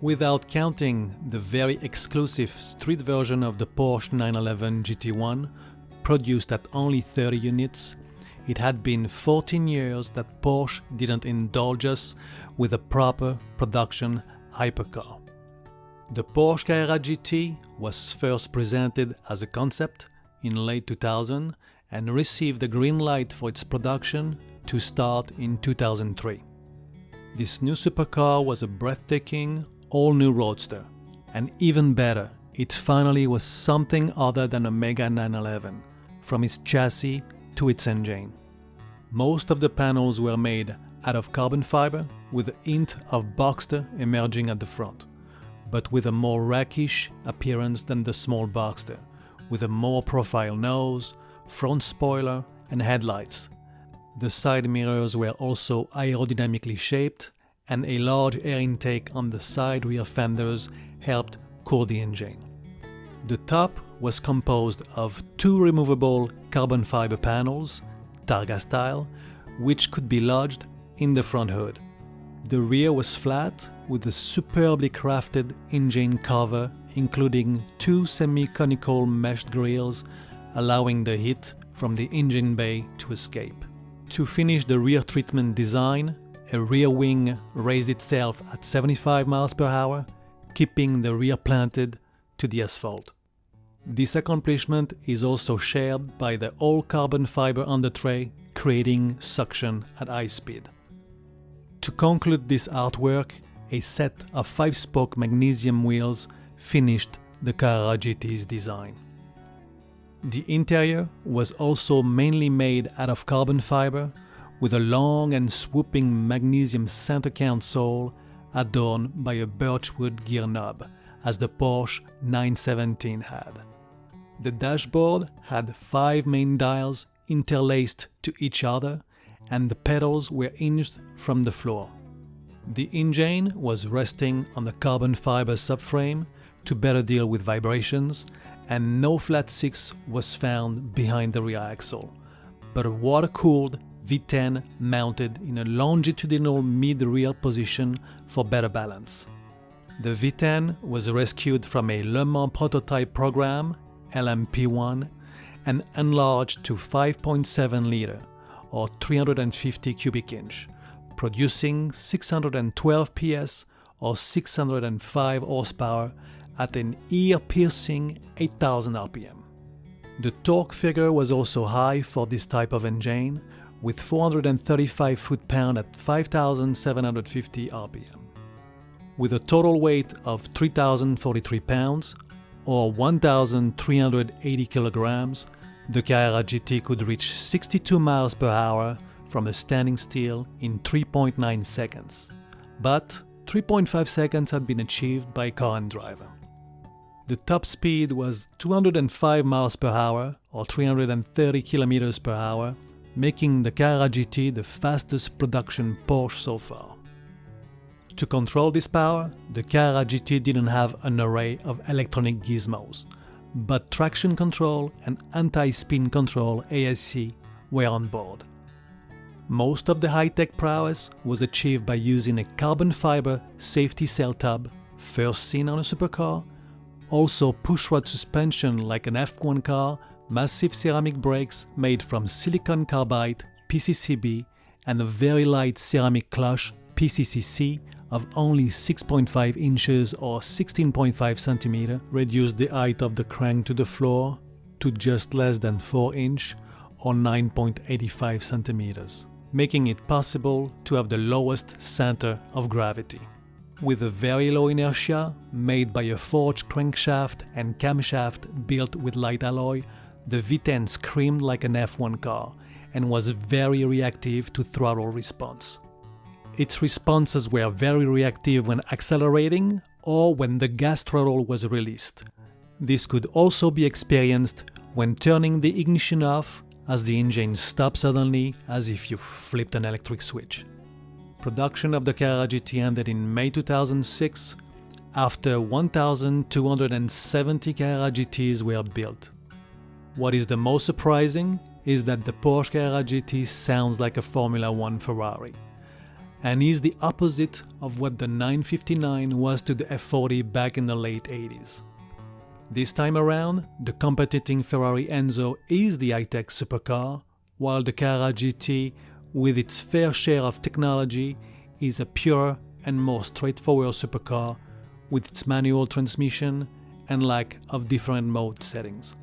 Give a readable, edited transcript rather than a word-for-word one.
Without counting the very exclusive street version of the Porsche 911 GT1, produced at only 30 units, it had been 14 years that Porsche didn't indulge us with a proper production hypercar. The Porsche Carrera GT was first presented as a concept in late 2000 and received the green light for its production to start in 2003. This new supercar was a breathtaking, all-new roadster, and even better, it finally was something other than a Mega 911, from its chassis to its engine. Most of the panels were made out of carbon fiber, with a hint of Boxster emerging at the front, but with a more rakish appearance than the small Boxster, with a more profile nose, front spoiler and headlights. The side mirrors were also aerodynamically shaped, and a large air intake on the side rear fenders helped cool the engine. The top was composed of two removable carbon fiber panels, Targa style, which could be lodged in the front hood. The rear was flat with a superbly crafted engine cover, including two semi-conical meshed grills, allowing the heat from the engine bay to escape. To finish the rear treatment design, a rear wing raised itself at 75 miles per hour, keeping the rear planted to the asphalt. This accomplishment is also shared by the all-carbon fiber undertray, creating suction at high speed. To conclude this artwork, a set of 5-spoke magnesium wheels finished the Carrera GT's design. The interior was also mainly made out of carbon fiber, with a long and swooping magnesium center console adorned by a birchwood gear knob, as the Porsche 917 had. The dashboard had 5 main dials interlaced to each other, and the pedals were hinged from the floor. The engine was resting on the carbon fiber subframe to better deal with vibrations, and no flat 6 was found behind the rear axle, but a water-cooled V10 mounted in a longitudinal mid-rear position for better balance. The V10 was rescued from a Le Mans prototype program, LMP1, and enlarged to 5.7 liter, or 350 cubic inch, producing 612 PS or 605 horsepower at an ear-piercing 8,000 RPM. The torque figure was also high for this type of engine, with 435 foot-pound at 5,750 RPM. With a total weight of 3,043 pounds, or 1,380 kilograms, the Carrera GT could reach 62 miles per hour from a standing still in 3.9 seconds. But 3.5 seconds had been achieved by a current driver. The top speed was 205 miles per hour, or 330 kilometers per hour, making the Carrera GT the fastest production Porsche so far. To control this power, the Carrera GT didn't have an array of electronic gizmos, but traction control and anti-spin control ASC were on board. Most of the high-tech prowess was achieved by using a carbon fiber safety cell tub, first seen on a supercar, also pushrod suspension like an F1 car, massive ceramic brakes made from silicon carbide PCCB, and a very light ceramic clutch PCCC of only 6.5 inches or 16.5 centimeters reduced the height of the crank to the floor to just less than 4 inches or 9.85 centimeters, making it possible to have the lowest center of gravity. With a very low inertia made by a forged crankshaft and camshaft built with light alloy, the V10 screamed like an F1 car and was very reactive to throttle response. Its responses were very reactive when accelerating or when the gas throttle was released. This could also be experienced when turning the ignition off, as the engine stopped suddenly as if you flipped an electric switch. Production of the Carrera GT ended in May 2006, after 1,270 Carrera GTs were built. What is the most surprising is that the Porsche Carrera GT sounds like a Formula 1 Ferrari, and is the opposite of what the 959 was to the F40 back in the late 80s. This time around, the competing Ferrari Enzo is the high-tech supercar, while the Carrera GT, with its fair share of technology, is a pure and more straightforward supercar with its manual transmission and lack of different mode settings.